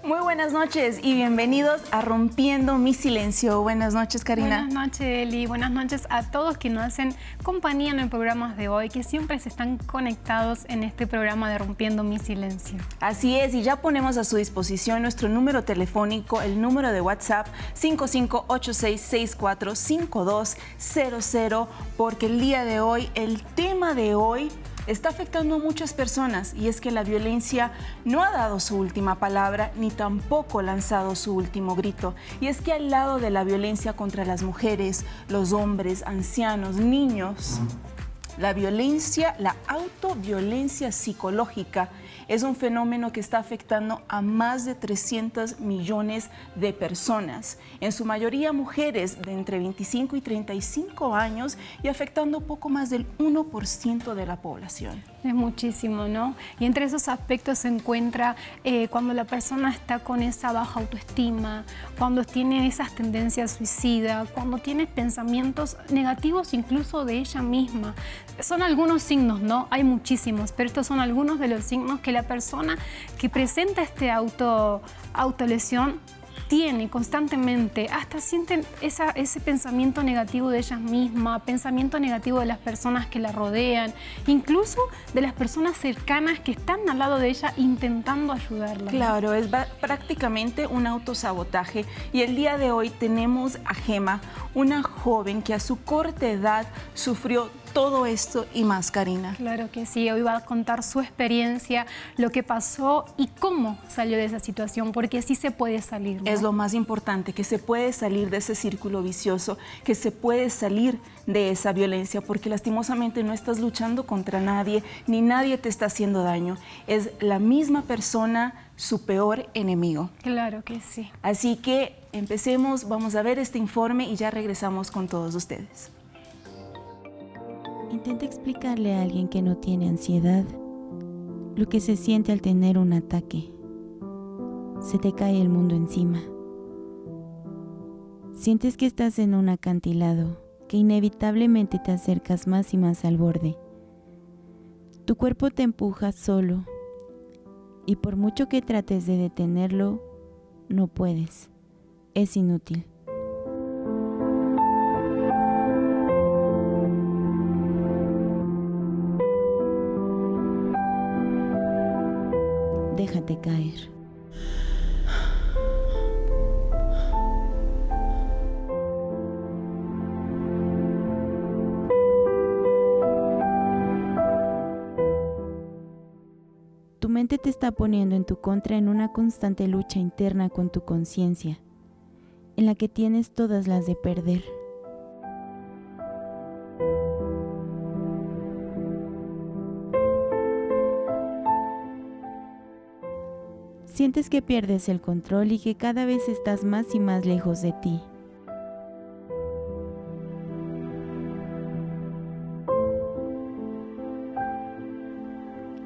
Muy buenas noches y bienvenidos a Rompiendo mi Silencio. Buenas noches, Karina. Buenas noches, Eli. Buenas noches a todos que nos hacen compañía en el programa de hoy, que siempre se están conectados en este programa de Rompiendo mi Silencio. Así es, y ya ponemos a su disposición nuestro número telefónico, el número de WhatsApp 5586645200, porque el día de hoy, el tema de hoy está afectando a muchas personas, y es que la violencia no ha dado su última palabra ni tampoco lanzado su último grito. Y es que al lado de la violencia contra las mujeres, los hombres, ancianos, niños, la violencia, la autoviolencia psicológica es un fenómeno que está afectando a más de 300 millones de personas, en su mayoría mujeres de entre 25 y 35 años y afectando poco más del 1% de la población. Es muchísimo, ¿no? Y entre esos aspectos se encuentra cuando la persona está con esa baja autoestima, cuando tiene esas tendencias suicidas, cuando tiene pensamientos negativos incluso de ella misma. Son algunos signos, ¿no? Hay muchísimos, pero estos son algunos de los signos que la persona que presenta este autolesión tiene constantemente, hasta sienten ese pensamiento negativo de ellas mismas, pensamiento negativo de las personas que la rodean, incluso de las personas cercanas que están al lado de ella intentando ayudarla. Claro, es prácticamente un autosabotaje, y el día de hoy tenemos a Gema, una joven que a su corta edad sufrió todo esto y más, Karina. Claro que sí, hoy va a contar su experiencia, lo que pasó y cómo salió de esa situación, porque sí se puede salir, ¿no? Es lo más importante, que se puede salir de ese círculo vicioso, que se puede salir de esa violencia, porque lastimosamente no estás luchando contra nadie, ni nadie te está haciendo daño. Es la misma persona su peor enemigo. Claro que sí. Así que empecemos, vamos a ver este informe y ya regresamos con todos ustedes. Intenta explicarle a alguien que no tiene ansiedad lo que se siente al tener un ataque. Se te cae el mundo encima. Sientes que estás en un acantilado, que inevitablemente te acercas más y más al borde. Tu cuerpo te empuja solo, y por mucho que trates de detenerlo, no puedes. Es inútil. Déjate caer. Tu mente te está poniendo en tu contra en una constante lucha interna con tu conciencia, en la que tienes todas las de perder. Sientes que pierdes el control y que cada vez estás más y más lejos de ti.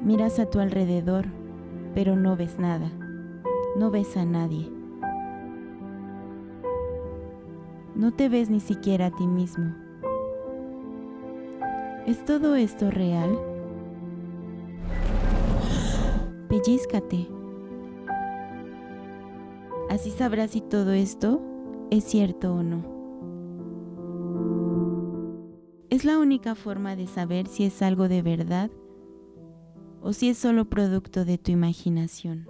Miras a tu alrededor, pero no ves nada. No ves a nadie. No te ves ni siquiera a ti mismo. ¿Es todo esto real? Pellízcate. Así sabrás si todo esto es cierto o no. Es la única forma de saber si es algo de verdad o si es solo producto de tu imaginación.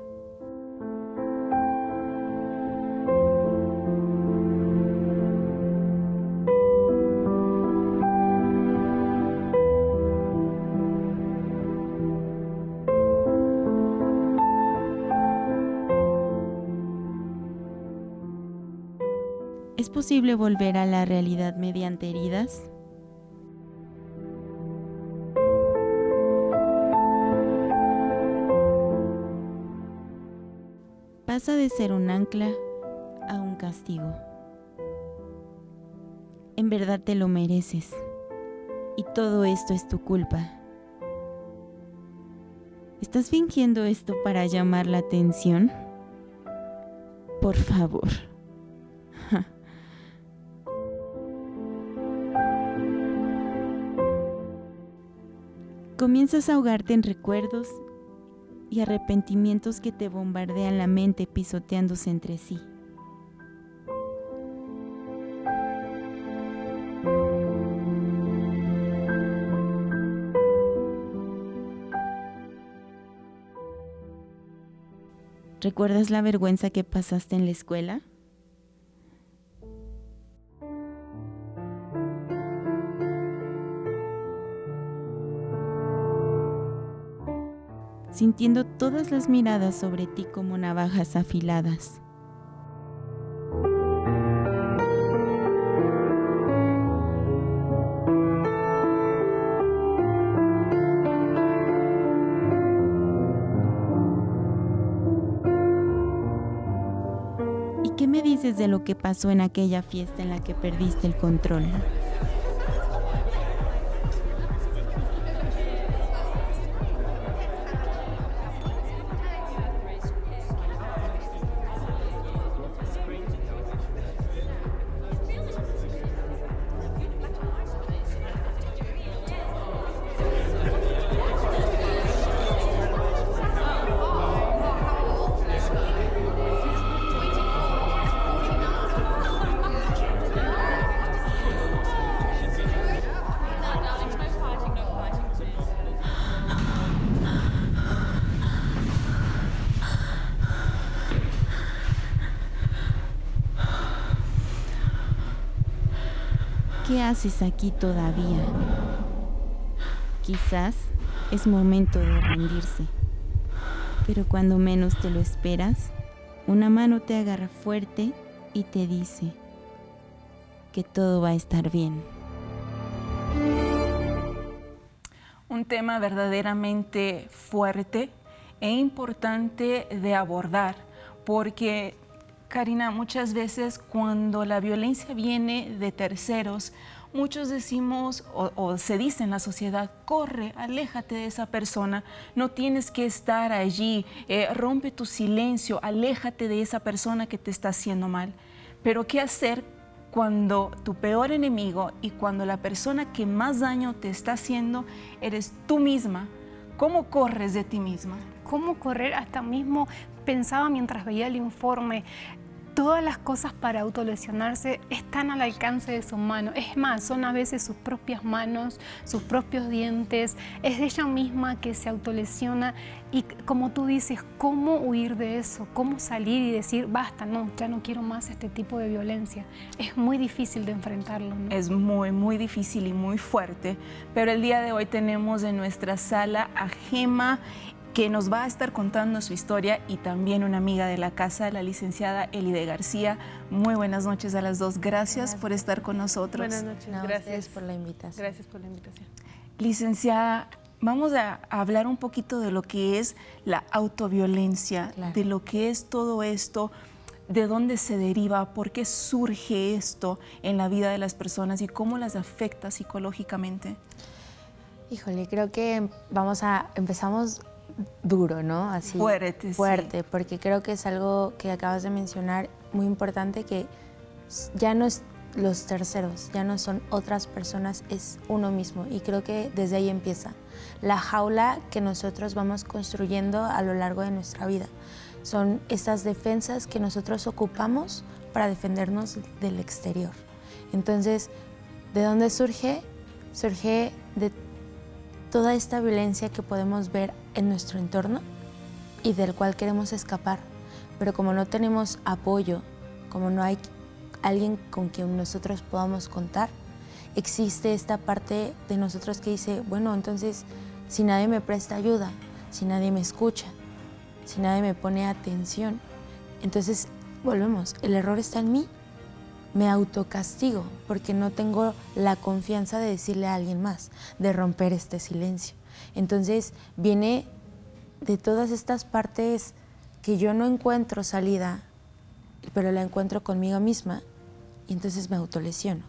¿Es posible volver a la realidad mediante heridas? Pasa de ser un ancla a un castigo. En verdad te lo mereces, y todo esto es tu culpa. ¿Estás fingiendo esto para llamar la atención? Por favor. Comienzas a ahogarte en recuerdos y arrepentimientos que te bombardean la mente pisoteándose entre sí. ¿Recuerdas la vergüenza que pasaste en la escuela? Sintiendo todas las miradas sobre ti como navajas afiladas. ¿Y qué me dices de lo que pasó en aquella fiesta en la que perdiste el control? ¿Qué haces aquí todavía? Quizás es momento de rendirse, pero cuando menos te lo esperas, una mano te agarra fuerte y te dice que todo va a estar bien. Un tema verdaderamente fuerte e importante de abordar, porque Karina, muchas veces cuando la violencia viene de terceros, muchos decimos o se dice en la sociedad, corre, aléjate de esa persona, no tienes que estar allí, rompe tu silencio, aléjate de esa persona que te está haciendo mal. Pero ¿qué hacer cuando tu peor enemigo y cuando la persona que más daño te está haciendo eres tú misma? ¿Cómo corres de ti misma? ¿Cómo correr? Hasta mismo pensaba mientras veía el informe, todas las cosas para autolesionarse están al alcance de su mano. Es más, son a veces sus propias manos, sus propios dientes. Es ella misma que se autolesiona. Y como tú dices, ¿cómo huir de eso? ¿Cómo salir y decir, basta, no, ya no quiero más este tipo de violencia? Es muy difícil de enfrentarlo, ¿no? Es muy difícil y muy fuerte. Pero el día de hoy tenemos en nuestra sala a Gema, que nos va a estar contando su historia, y también una amiga de la casa, la licenciada Elide García. Muy buenas noches a las dos. Gracias por estar con nosotros. Buenas noches. No, Gracias por la invitación. Gracias por la invitación. Licenciada, vamos a hablar un poquito de lo que es la autoviolencia, Claro. de lo que es todo esto, de dónde se deriva, por qué surge esto en la vida de las personas y cómo las afecta psicológicamente. Híjole, creo que empezamos duro, ¿no? Así Fuerte, fuerte, porque creo que es algo que acabas de mencionar muy importante, que ya no es los terceros, ya no son otras personas, es uno mismo, y creo que desde ahí empieza la jaula que nosotros vamos construyendo a lo largo de nuestra vida. Son estas defensas que nosotros ocupamos para defendernos del exterior. Entonces, ¿de dónde surge? Surge de toda esta violencia que podemos ver en nuestro entorno y del cual queremos escapar, pero como no tenemos apoyo, como no hay alguien con quien nosotros podamos contar, existe esta parte de nosotros que dice, bueno, entonces si nadie me presta ayuda, si nadie me escucha, si nadie me pone atención, entonces volvemos, el error está en mí, me autocastigo porque no tengo la confianza de decirle a alguien más, de romper este silencio. Entonces viene de todas estas partes que yo no encuentro salida, pero la encuentro conmigo misma, y entonces me autolesiono.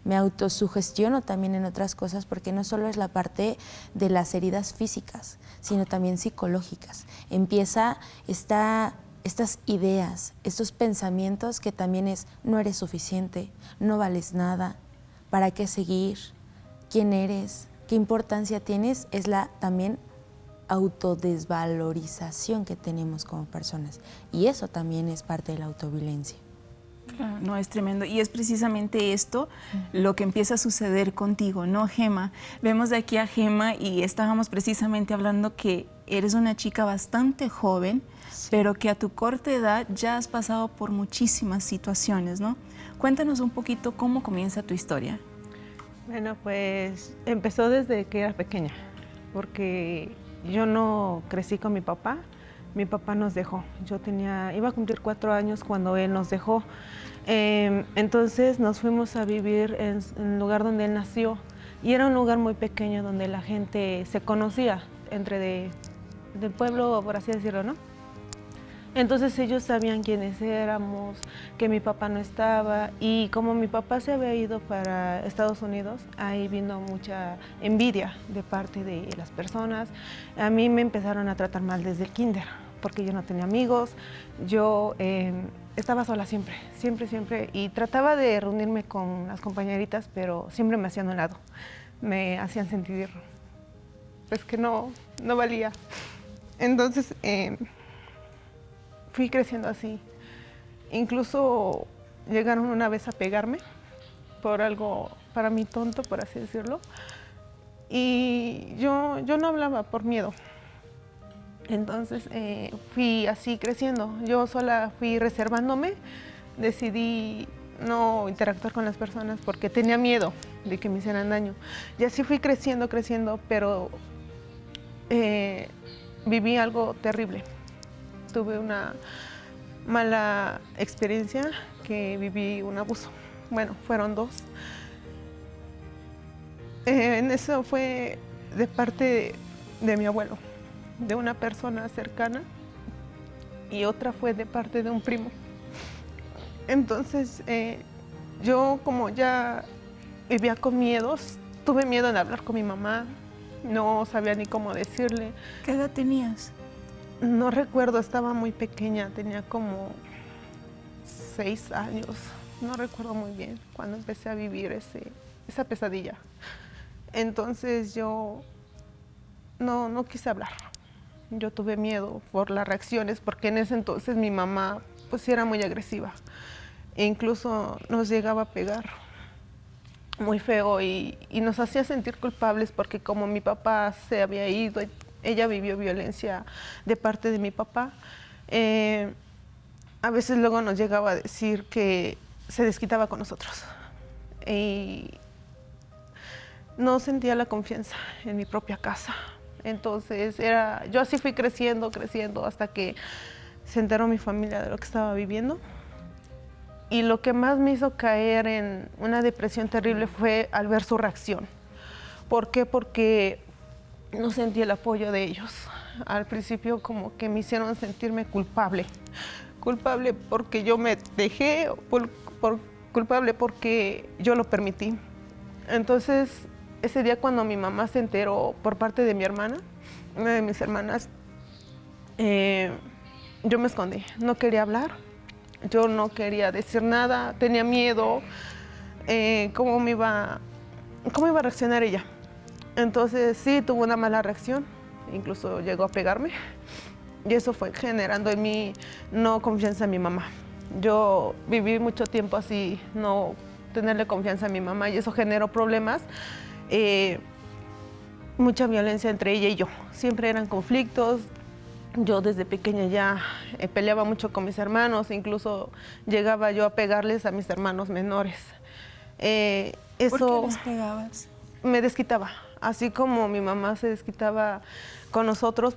Me autosugestiono también en otras cosas, porque no solo es la parte de las heridas físicas, sino también psicológicas. Empieza estas ideas, estos pensamientos que también es, no eres suficiente, no vales nada, ¿para qué seguir? ¿Quién eres? ¿Qué importancia tienes? Es también autodesvalorización que tenemos como personas. Y eso también es parte de la autoviolencia. Claro, no, es tremendo. Y es precisamente esto lo que empieza a suceder contigo, ¿no, Gema? Vemos de aquí a Gema y estábamos precisamente hablando que eres una chica bastante joven, sí, pero que a tu corta edad ya has pasado por muchísimas situaciones, ¿no? Cuéntanos un poquito cómo comienza tu historia. Bueno, pues empezó desde que era pequeña, porque yo no crecí con mi papá nos dejó. Iba a cumplir 4 años cuando él nos dejó. Entonces nos fuimos a vivir en el lugar donde él nació y era un lugar muy pequeño donde la gente se conocía del pueblo, por así decirlo, ¿no? Entonces ellos sabían quiénes éramos, que mi papá no estaba y como mi papá se había ido para Estados Unidos, ahí vino mucha envidia de parte de las personas. A mí me empezaron a tratar mal desde el kinder, porque yo no tenía amigos, yo estaba sola siempre, y trataba de reunirme con las compañeritas, pero siempre me hacían a un lado, me hacían sentir pues que no valía. Entonces fui creciendo así. Incluso llegaron una vez a pegarme por algo para mí tonto, por así decirlo. Y yo no hablaba por miedo. Entonces fui así creciendo. Yo sola fui reservándome. Decidí no interactuar con las personas porque tenía miedo de que me hicieran daño. Y así fui creciendo, pero viví algo terrible. Tuve una mala experiencia que viví un abuso. Bueno, fueron 2. En eso fue de parte de mi abuelo, de una persona cercana, y otra fue de parte de un primo. Entonces, yo como ya vivía con miedos, tuve miedo de hablar con mi mamá, no sabía ni cómo decirle. ¿Qué edad tenías? No recuerdo, estaba muy pequeña, tenía como 6 años, no recuerdo muy bien cuando empecé a vivir esa pesadilla. Entonces yo no quise hablar, yo tuve miedo por las reacciones, porque en ese entonces mi mamá pues era muy agresiva, e incluso nos llegaba a pegar muy feo y nos hacía sentir culpables porque como mi papá se había ido, ella vivió violencia de parte de mi papá. A veces luego nos llegaba a decir que se desquitaba con nosotros. Y no sentía la confianza en mi propia casa. Entonces, yo así fui creciendo hasta que se enteró mi familia de lo que estaba viviendo. Y lo que más me hizo caer en una depresión terrible fue al ver su reacción. ¿Por qué? Porque no sentí el apoyo de ellos. Al principio como que me hicieron sentirme culpable porque yo me dejé, culpable porque yo lo permití. Entonces, ese día cuando mi mamá se enteró por parte de mi hermana, una de mis hermanas, yo me escondí, no quería hablar, yo no quería decir nada, tenía miedo, cómo iba a reaccionar ella. Entonces sí, tuvo una mala reacción, incluso llegó a pegarme y eso fue generando en mí no confianza en mi mamá. Yo viví mucho tiempo así, no tenerle confianza a mi mamá y eso generó problemas, mucha violencia entre ella y yo. Siempre eran conflictos, yo desde pequeña ya peleaba mucho con mis hermanos, incluso llegaba yo a pegarles a mis hermanos menores. ¿Por qué les pegabas? Me desquitaba. Así como mi mamá se desquitaba con nosotros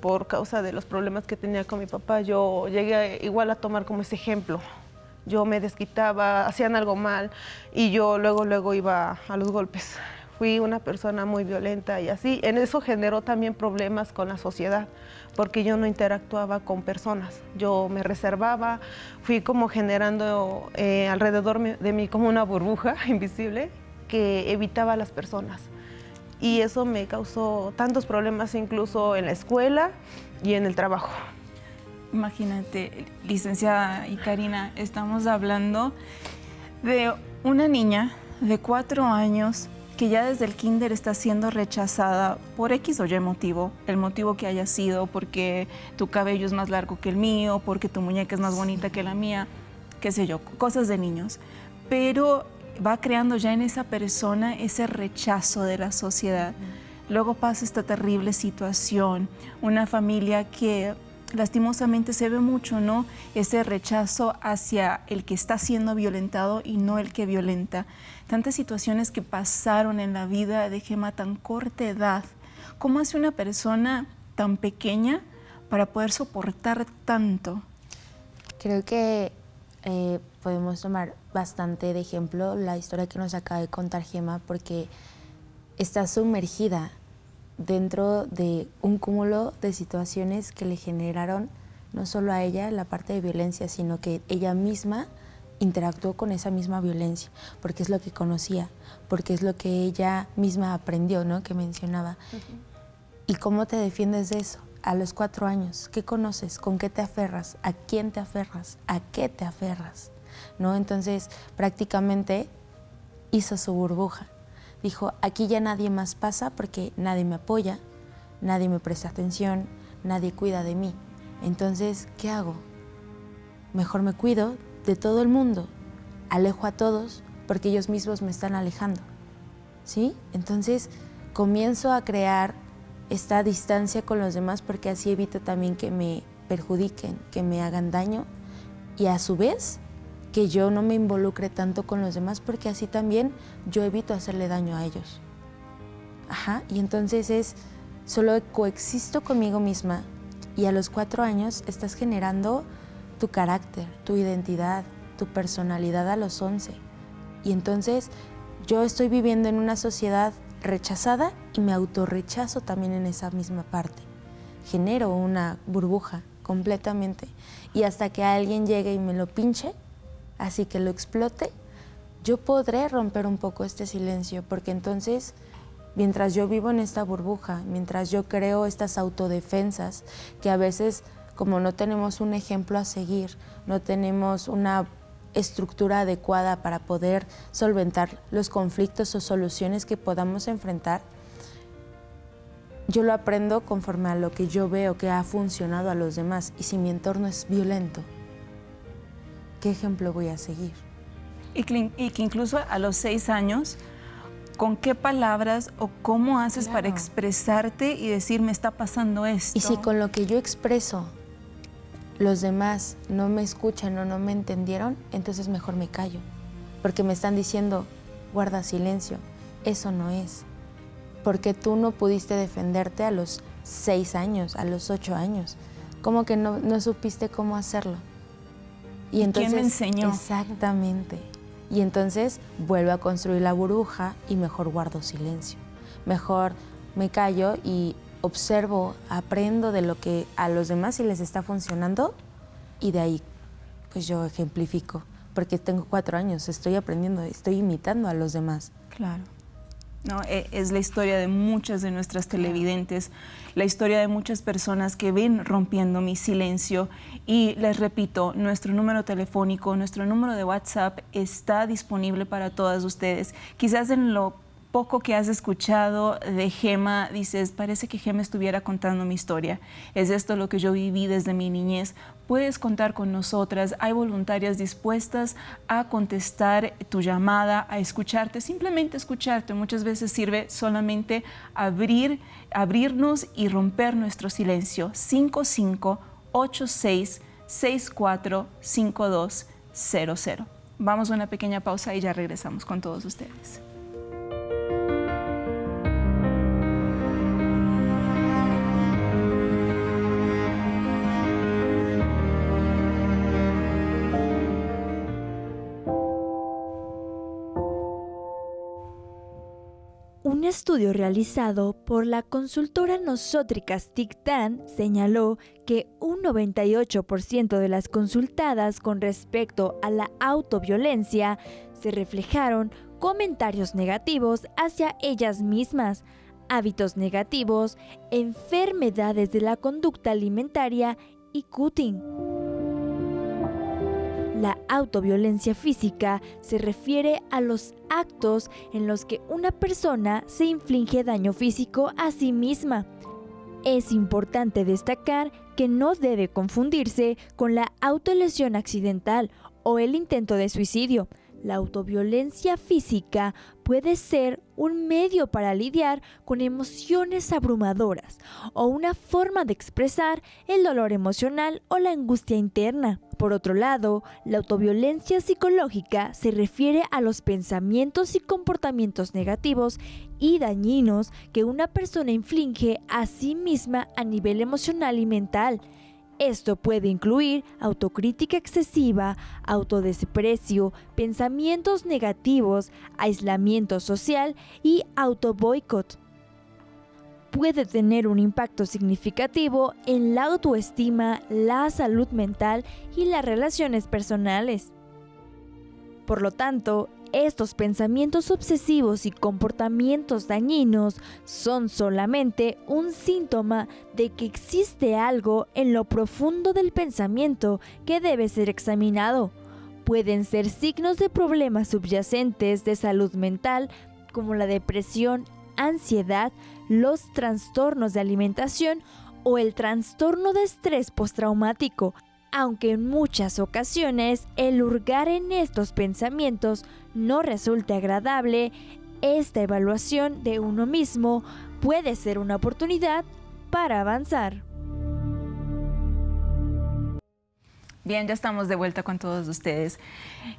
por causa de los problemas que tenía con mi papá, yo llegué igual a tomar como ese ejemplo. Yo me desquitaba, hacían algo mal y yo luego iba a los golpes. Fui una persona muy violenta y así. En eso generó también problemas con la sociedad, porque yo no interactuaba con personas. Yo me reservaba, fui como generando alrededor de mí como una burbuja invisible que evitaba a las personas. Y eso me causó tantos problemas incluso en la escuela y en el trabajo. Imagínate, licenciada Ikarina, estamos hablando de una niña de 4 años que ya desde el kinder está siendo rechazada por X o Y motivo, el motivo que haya sido, porque tu cabello es más largo que el mío, porque tu muñeca es más bonita que la mía, qué sé yo, cosas de niños. Pero va creando ya en esa persona ese rechazo de la sociedad. Luego pasa esta terrible situación, una familia que lastimosamente se ve mucho, ¿no? Ese rechazo hacia el que está siendo violentado y no el que violenta. Tantas situaciones que pasaron en la vida de Gema a tan corta edad. ¿Cómo hace una persona tan pequeña para poder soportar tanto? Creo que podemos tomar bastante de ejemplo la historia que nos acaba de contar Gema, porque está sumergida dentro de un cúmulo de situaciones que le generaron no solo a ella la parte de violencia, sino que ella misma interactuó con esa misma violencia, porque es lo que conocía, porque es lo que ella misma aprendió, ¿no? Que mencionaba. ¿Y cómo te defiendes de eso? A los 4 años, ¿qué conoces? ¿Con qué te aferras? ¿A quién te aferras? ¿A qué te aferras? ¿No? Entonces, prácticamente hizo su burbuja. Dijo, aquí ya nadie más pasa porque nadie me apoya, nadie me presta atención, nadie cuida de mí. Entonces, ¿qué hago? Mejor me cuido de todo el mundo, alejo a todos porque ellos mismos me están alejando, ¿sí? Entonces, comienzo a crear esta distancia con los demás porque así evito también que me perjudiquen, que me hagan daño y a su vez que yo no me involucre tanto con los demás porque así también yo evito hacerle daño a ellos. Y entonces solo coexisto conmigo misma y a los 4 años estás generando tu carácter, tu identidad, tu personalidad a los 11. Y entonces yo estoy viviendo en una sociedad rechazada y me autorrechazo también en esa misma parte. Genero una burbuja completamente y hasta que alguien llegue y me lo pinche, así que lo explote, yo podré romper un poco este silencio, porque entonces, mientras yo vivo en esta burbuja, mientras yo creo estas autodefensas, que a veces, como no tenemos un ejemplo a seguir, no tenemos una estructura adecuada para poder solventar los conflictos o soluciones que podamos enfrentar, yo lo aprendo conforme a lo que yo veo que ha funcionado a los demás. Y si mi entorno es violento, ¿qué ejemplo voy a seguir? Y que incluso a los 6 años, ¿con qué palabras o cómo haces para expresarte y decir, me está pasando esto? Y si con lo que yo expreso los demás no me escuchan o no me entendieron, entonces mejor me callo. Porque me están diciendo, guarda silencio, eso no es. Porque tú no pudiste defenderte a los 6 años, a los 8 años. ¿Cómo que no supiste cómo hacerlo? Y entonces, ¿quién me enseñó? Exactamente. Y entonces vuelvo a construir la burbuja y mejor guardo silencio. Mejor me callo y observo, aprendo de lo que a los demás sí les está funcionando y de ahí pues yo ejemplifico. Porque tengo 4 años, estoy aprendiendo, estoy imitando a los demás. Claro. No, es la historia de muchas de nuestras televidentes, la historia de muchas personas que ven rompiendo mi silencio. Y les repito, nuestro número telefónico, nuestro número de WhatsApp está disponible para todas ustedes. Quizás en lo poco que has escuchado de Gema, dices, parece que Gema estuviera contando mi historia. Es esto lo que yo viví desde mi niñez. Puedes contar con nosotras, hay voluntarias dispuestas a contestar tu llamada, a escucharte, simplemente escucharte. Muchas veces sirve solamente abrirnos y romper nuestro silencio. 5586645200. Vamos a una pequeña pausa y ya regresamos con todos ustedes. Un estudio realizado por la consultora Nosotras TIC-TAN señaló que un 98% de las consultadas con respecto a la autoviolencia se reflejaron comentarios negativos hacia ellas mismas, hábitos negativos, enfermedades de la conducta alimentaria y cutting. La autoviolencia física se refiere a los actos en los que una persona se inflige daño físico a sí misma. Es importante destacar que no debe confundirse con la autolesión accidental o el intento de suicidio. La autoviolencia física puede ser un medio para lidiar con emociones abrumadoras o una forma de expresar el dolor emocional o la angustia interna. Por otro lado, la autoviolencia psicológica se refiere a los pensamientos y comportamientos negativos y dañinos que una persona inflige a sí misma a nivel emocional y mental. Esto puede incluir autocrítica excesiva, autodesprecio, pensamientos negativos, aislamiento social y autoboicot. Puede tener un impacto significativo en la autoestima, la salud mental y las relaciones personales. Por lo tanto, estos pensamientos obsesivos y comportamientos dañinos son solamente un síntoma de que existe algo en lo profundo del pensamiento que debe ser examinado. Pueden ser signos de problemas subyacentes de salud mental como la depresión, ansiedad, los trastornos de alimentación o el trastorno de estrés postraumático. Aunque en muchas ocasiones el hurgar en estos pensamientos no resulte agradable, esta evaluación de uno mismo puede ser una oportunidad para avanzar. Bien, ya estamos de vuelta con todos ustedes.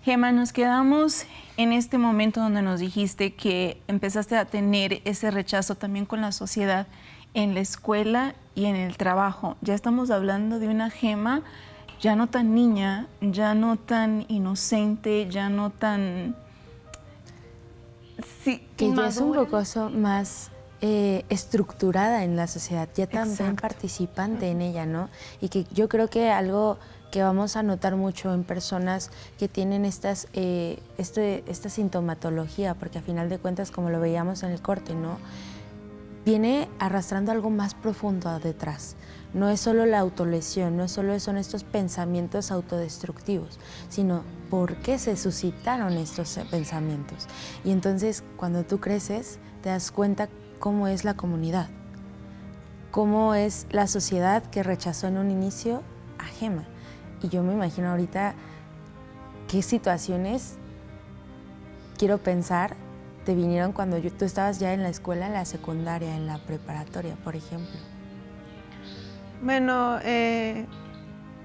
Gemma, nos quedamos en este momento donde nos dijiste que empezaste a tener ese rechazo también con la sociedad en la escuela y en el trabajo. Ya estamos hablando de una Gemma ya no tan niña, ya no tan inocente, ya no tan... Sí, que ya es un poco más estructurada en la sociedad, ya también participante en ella, ¿no? Y que yo creo que algo que vamos a notar mucho en personas que tienen esta sintomatología, porque a final de cuentas, como lo veíamos en el corte, ¿no? Viene arrastrando algo más profundo detrás. No es solo la autolesión, no solo son estos pensamientos autodestructivos, sino por qué se suscitaron estos pensamientos. Y entonces, cuando tú creces, te das cuenta cómo es la comunidad, cómo es la sociedad que rechazó en un inicio a Gemma. Y yo me imagino ahorita qué situaciones, quiero pensar, te vinieron cuando tú estabas ya en la escuela, en la secundaria, en la preparatoria, por ejemplo. Bueno,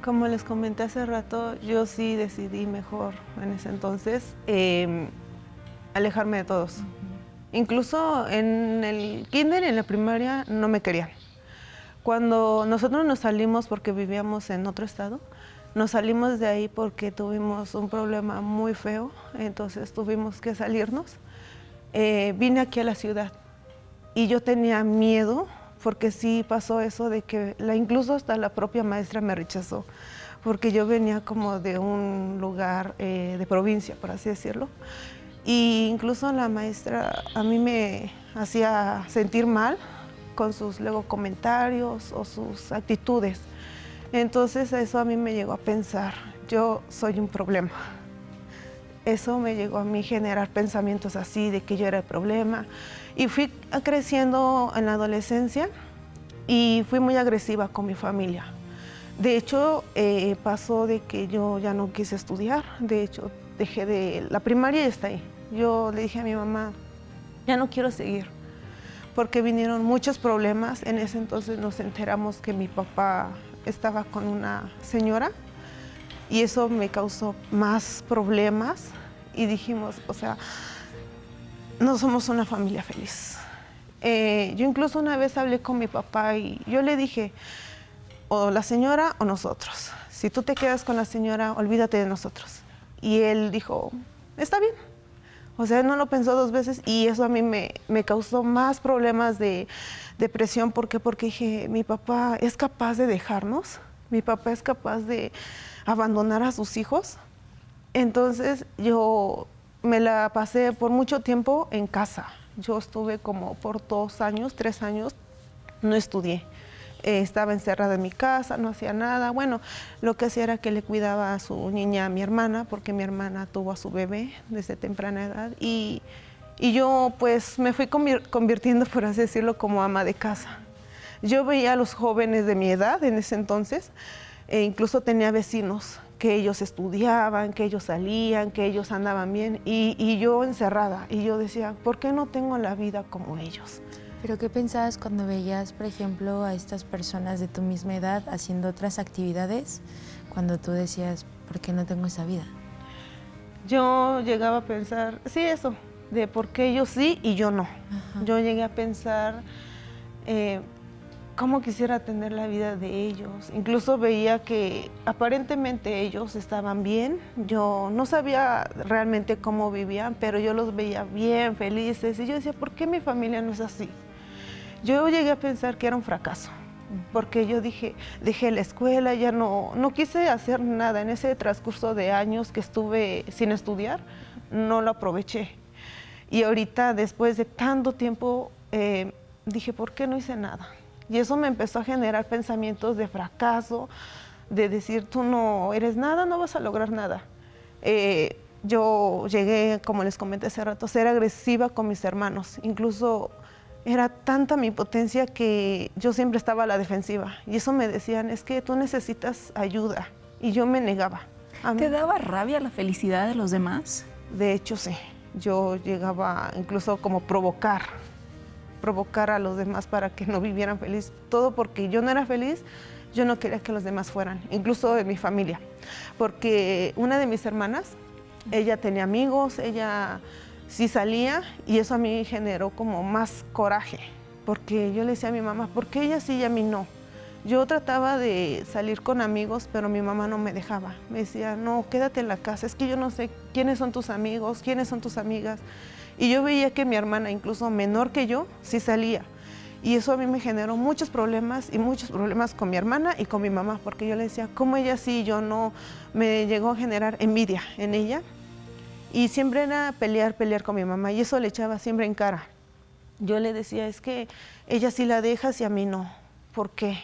como les comenté hace rato, yo sí decidí mejor en ese entonces alejarme de todos. Incluso en el kinder, en la primaria, no me querían. Cuando nosotros nos salimos, porque vivíamos en otro estado, nos salimos de ahí porque tuvimos un problema muy feo, entonces tuvimos que salirnos. Vine aquí a la ciudad y yo tenía miedo, porque sí pasó eso de que incluso hasta la propia maestra me rechazó, porque yo venía como de un lugar de provincia, por así decirlo, y incluso la maestra a mí me hacía sentir mal con sus luego comentarios o sus actitudes. Entonces eso a mí me llegó a pensar, yo soy un problema. Eso me llegó a mí generar pensamientos así, de que yo era el problema. Y fui creciendo en la adolescencia y fui muy agresiva con mi familia. De hecho, pasó de que yo ya no quise estudiar. De hecho, dejé de... La primaria ya está ahí. Yo le dije a mi mamá, ya no quiero seguir, porque vinieron muchos problemas. En ese entonces nos enteramos que mi papá estaba con una señora, y eso me causó más problemas y dijimos, o sea, no somos una familia feliz. Yo incluso una vez hablé con mi papá y yo le dije, o la señora o nosotros. Si tú te quedas con la señora, olvídate de nosotros. Y él dijo, está bien. O sea, no lo pensó dos veces y eso a mí me causó más problemas de depresión. ¿Por qué? Porque dije, mi papá es capaz de dejarnos, mi papá es capaz de abandonar a sus hijos. Entonces yo me la pasé por mucho tiempo en casa. Yo estuve como por 2 años, 3 años, no estudié. estaba encerrada en mi casa, no hacía nada. Bueno, lo que hacía era que le cuidaba a su niña, a mi hermana, porque mi hermana tuvo a su bebé desde temprana edad. Y yo pues me fui convirtiendo, por así decirlo, como ama de casa. Yo veía a los jóvenes de mi edad en ese entonces, e incluso tenía vecinos que ellos estudiaban, que ellos salían, que ellos andaban bien, y yo encerrada. Y yo decía, ¿por qué no tengo la vida como ellos? ¿Pero qué pensabas cuando veías, por ejemplo, a estas personas de tu misma edad haciendo otras actividades, cuando tú decías, ¿por qué no tengo esa vida? Yo llegaba a pensar, sí, eso, de por qué ellos sí y yo no. Ajá. Yo llegué a pensar cómo quisiera tener la vida de ellos. Incluso veía que aparentemente ellos estaban bien. Yo no sabía realmente cómo vivían, pero yo los veía bien, felices. Y yo decía, ¿por qué mi familia no es así? Yo llegué a pensar que era un fracaso, porque yo dije, dejé la escuela, ya no quise hacer nada. En ese transcurso de años que estuve sin estudiar, no lo aproveché. Y ahorita, después de tanto tiempo, dije, ¿por qué no hice nada? Y eso me empezó a generar pensamientos de fracaso, de decir, tú no eres nada, no vas a lograr nada. Yo llegué, como les comenté hace rato, a ser agresiva con mis hermanos. Incluso era tanta mi impotencia que yo siempre estaba a la defensiva. Y eso me decían, es que tú necesitas ayuda. Y yo me negaba. ¿Te daba rabia la felicidad de los demás? De hecho, sí. Yo llegaba incluso como provocar a los demás para que no vivieran feliz. Todo porque yo no era feliz, yo no quería que los demás fueran, incluso de mi familia. Porque una de mis hermanas, ella tenía amigos, ella sí salía, y eso a mí generó como más coraje, porque yo le decía a mi mamá, ¿por qué ella sí y a mí no? Yo trataba de salir con amigos, pero mi mamá no me dejaba. Me decía, no, quédate en la casa, es que yo no sé quiénes son tus amigos, quiénes son tus amigas. Y yo veía que mi hermana, incluso menor que yo, sí salía. Y eso a mí me generó muchos problemas, y muchos problemas con mi hermana y con mi mamá, porque yo le decía, ¿cómo ella sí y yo no? Me llegó a generar envidia en ella. Y siempre era pelear con mi mamá, y eso le echaba siempre en cara. Yo le decía, es que ella sí la dejas y a mí no. ¿Por qué?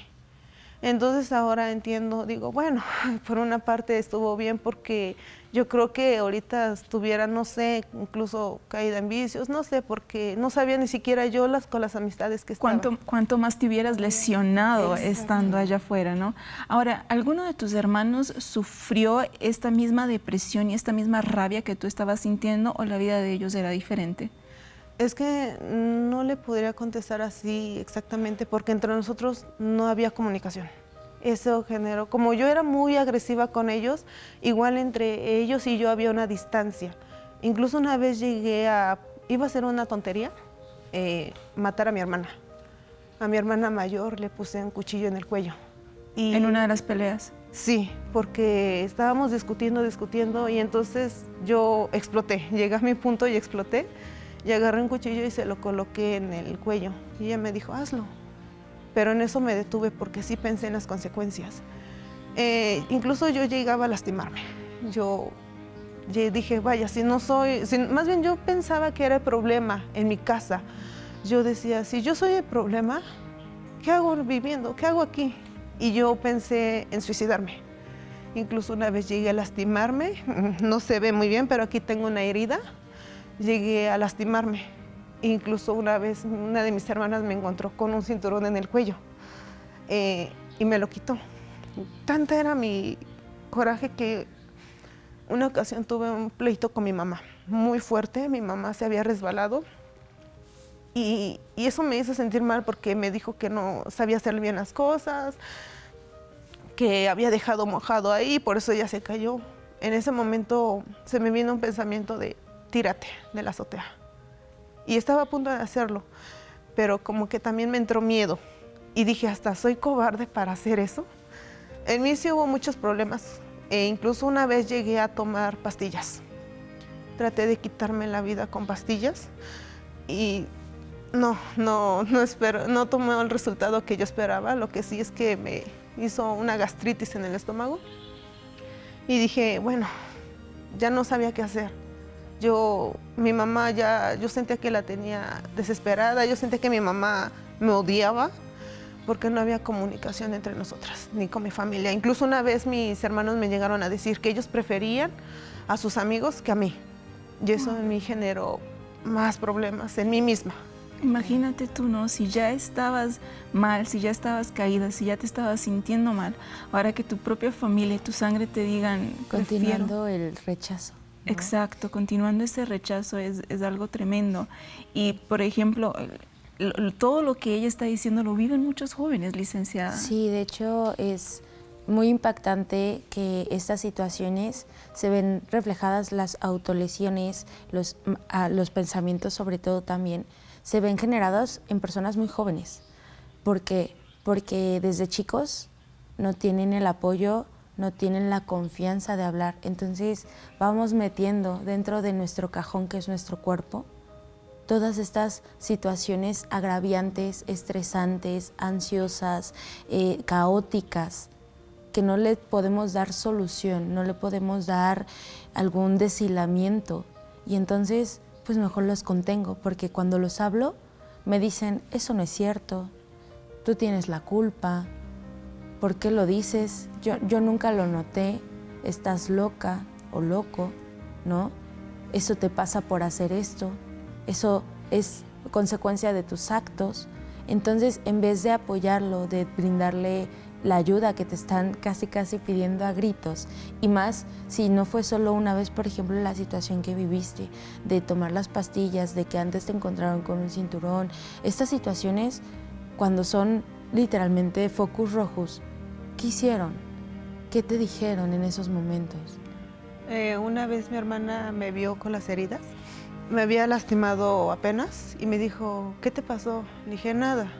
Entonces ahora entiendo, digo, bueno, por una parte estuvo bien, porque yo creo que ahorita estuviera, no sé, incluso caída en vicios, no sé, porque no sabía ni siquiera yo con las amistades que estaba. ¿Cuánto más te hubieras lesionado estando allá afuera, ¿no? Ahora, ¿alguno de tus hermanos sufrió esta misma depresión y esta misma rabia que tú estabas sintiendo, o la vida de ellos era diferente? Es que no le podría contestar así exactamente, porque entre nosotros no había comunicación. Eso generó, como yo era muy agresiva con ellos, igual entre ellos y yo había una distancia. Incluso una vez iba a hacer una tontería, matar a mi hermana. A mi hermana mayor le puse un cuchillo en el cuello. ¿En una de las peleas? Sí, porque estábamos discutiendo, y entonces yo exploté. Llegué a mi punto y exploté. Y agarré un cuchillo y se lo coloqué en el cuello. Y ella me dijo, hazlo. Pero en eso me detuve, porque sí pensé en las consecuencias. Incluso yo llegaba a lastimarme. Yo dije, vaya, más bien yo pensaba que era el problema en mi casa. Yo decía, si yo soy el problema, ¿qué hago viviendo? ¿Qué hago aquí? Y yo pensé en suicidarme. Incluso una vez llegué a lastimarme, no se ve muy bien, pero aquí tengo una herida. Llegué a lastimarme. Incluso una vez una de mis hermanas me encontró con un cinturón en el cuello, y me lo quitó. Tanta era mi coraje que una ocasión tuve un pleito con mi mamá, muy fuerte. Mi mamá se había resbalado, y eso me hizo sentir mal, porque me dijo que no sabía hacer bien las cosas, que había dejado mojado ahí, por eso ella se cayó. En ese momento se me vino un pensamiento de, tírate de la azotea. Y estaba a punto de hacerlo, pero como que también me entró miedo. Y dije, hasta soy cobarde para hacer eso. En mí sí hubo muchos problemas. Incluso una vez llegué a tomar pastillas. Traté de quitarme la vida con pastillas. Y no tomé el resultado que yo esperaba. Lo que sí es que me hizo una gastritis en el estómago. Y dije, bueno, ya no sabía qué hacer. Mi mamá yo sentía que la tenía desesperada, yo sentía que mi mamá me odiaba, porque no había comunicación entre nosotras, ni con mi familia. Incluso una vez mis hermanos me llegaron a decir que ellos preferían a sus amigos que a mí. Y eso en mí generó más problemas en mí misma. Imagínate tú, ¿no? Si ya estabas mal, si ya estabas caída, si ya te estabas sintiendo mal, ahora que tu propia familia y tu sangre te digan... Continuando el rechazo, ¿no? Exacto, continuando ese rechazo es algo tremendo. Y, por ejemplo, todo lo que ella está diciendo lo viven muchos jóvenes, licenciada. Sí, de hecho es muy impactante que estas situaciones se ven reflejadas, las autolesiones, los pensamientos sobre todo también, se ven generados en personas muy jóvenes. ¿Por qué? Porque desde chicos no tienen el apoyo, no tienen la confianza de hablar. Entonces vamos metiendo dentro de nuestro cajón, que es nuestro cuerpo, todas estas situaciones agraviantes, estresantes, ansiosas, caóticas, que no le podemos dar solución, no le podemos dar algún deshilamiento. Y entonces, pues mejor los contengo, porque cuando los hablo, me dicen, eso no es cierto, tú tienes la culpa, ¿por qué lo dices? Yo nunca lo noté, estás loca o loco, ¿no? Eso te pasa por hacer esto, eso es consecuencia de tus actos. Entonces, en vez de apoyarlo, de brindarle la ayuda que te están casi pidiendo a gritos, y más si no fue solo una vez, por ejemplo, la situación que viviste, de tomar las pastillas, de que antes te encontraron con un cinturón, estas situaciones cuando son literalmente focus rojos, ¿qué hicieron? ¿Qué te dijeron en esos momentos? Una vez mi hermana me vio con las heridas, me había lastimado apenas y me dijo, ¿qué te pasó? Le dije, nada.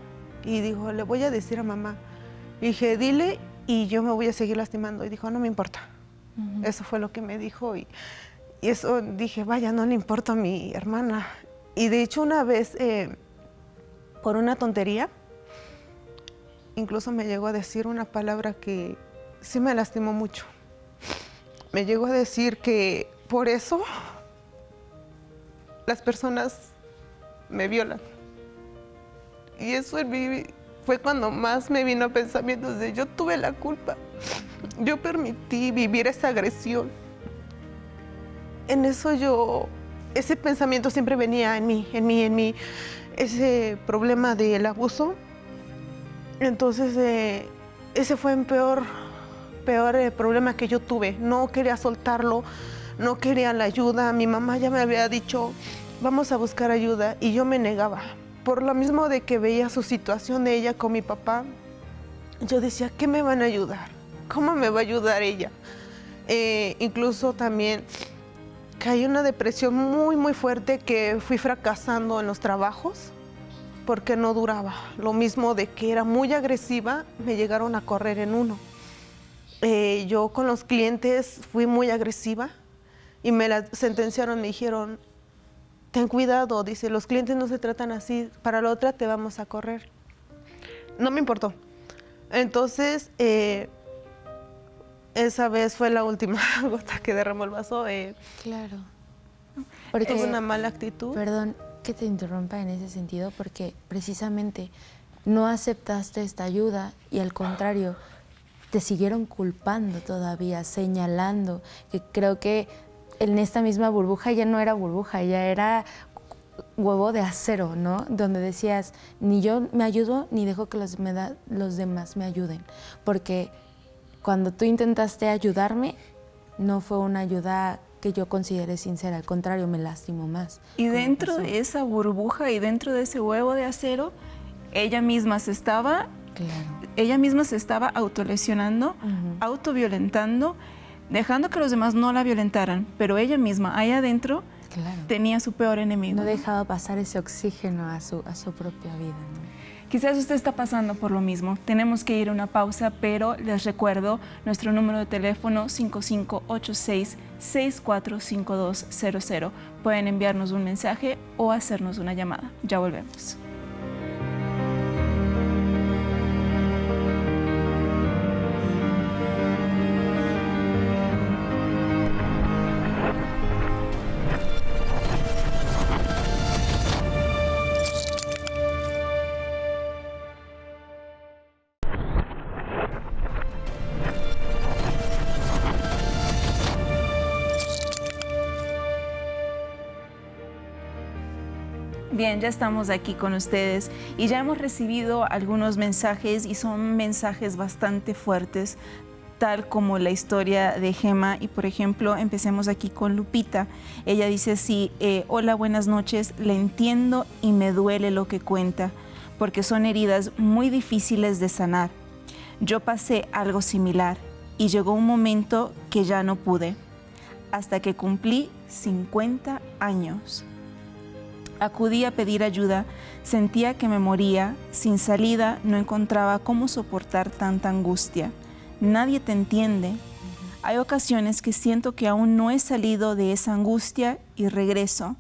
Y dijo, le voy a decir a mamá. Y dije, dile y yo me voy a seguir lastimando. Y dijo, no me importa. Eso fue lo que me dijo y eso dije, vaya, no le importa a mi hermana. Y de hecho una vez, por una tontería, incluso me llegó a decir una palabra que sí me lastimó mucho. Me llegó a decir que por eso las personas me violan. Y eso en mí fue cuando más me vino a pensamientos de yo tuve la culpa. Yo permití vivir esa agresión. En eso ese pensamiento siempre venía en mí, ese problema del abuso. Entonces, ese fue el peor problema que yo tuve. No quería soltarlo, no quería la ayuda. Mi mamá ya me había dicho, vamos a buscar ayuda, y yo me negaba. Por lo mismo de que veía su situación de ella con mi papá, yo decía, ¿qué me van a ayudar? ¿Cómo me va a ayudar ella? Incluso también caí en una depresión muy fuerte, que fui fracasando en los trabajos porque no duraba. Lo mismo de que era muy agresiva, me llegaron a correr en uno. Yo con los clientes fui muy agresiva y me la sentenciaron, me dijeron, ten cuidado, dice, los clientes no se tratan así, para la otra te vamos a correr. No me importó. Entonces, esa vez fue la última gota que derramó el vaso. Claro. Porque, tuve una mala actitud. Perdón que te interrumpa en ese sentido, porque precisamente no aceptaste esta ayuda y al contrario, te siguieron culpando todavía, señalando, que creo que en esta misma burbuja ya no era burbuja, ya era huevo de acero, ¿no? Donde decías, ni yo me ayudo, ni dejo que los demás me ayuden. Porque cuando tú intentaste ayudarme, no fue una ayuda que yo consideré sincera, al contrario, me lastimó más. Y dentro de esa burbuja y dentro de ese huevo de acero, ella misma se estaba autolesionando, autoviolentando, dejando que los demás no la violentaran, pero ella misma, ahí adentro, tenía su peor enemigo. No dejaba pasar ese oxígeno a su propia vida, ¿no? Quizás usted está pasando por lo mismo. Tenemos que ir a una pausa, pero les recuerdo nuestro número de teléfono 5586-645200. Pueden enviarnos un mensaje o hacernos una llamada. Ya volvemos. Bien, ya estamos aquí con ustedes y ya hemos recibido algunos mensajes y son mensajes bastante fuertes, tal como la historia de Gema. Y por ejemplo, empecemos aquí con Lupita. Ella dice así: hola, buenas noches, le entiendo y me duele lo que cuenta, porque son heridas muy difíciles de sanar. Yo pasé algo similar y llegó un momento que ya no pude, hasta que cumplí 50 años. Acudí a pedir ayuda, sentía que me moría, sin salida, no encontraba cómo soportar tanta angustia. Nadie te entiende. Hay ocasiones que siento que aún no he salido de esa angustia y regreso.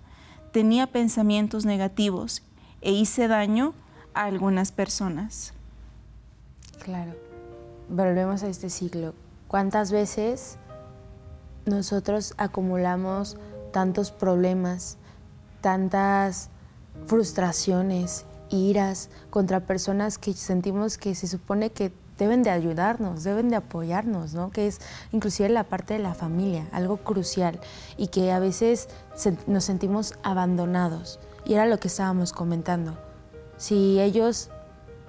Tenía pensamientos negativos e hice daño a algunas personas. Claro, volvemos a este ciclo. ¿Cuántas veces nosotros acumulamos tantos problemas, tantas frustraciones, iras contra personas que sentimos que se supone que deben de ayudarnos, deben de apoyarnos, ¿no? Que es inclusive la parte de la familia, algo crucial, y que a veces nos sentimos abandonados. Y era lo que estábamos comentando. Si ellos,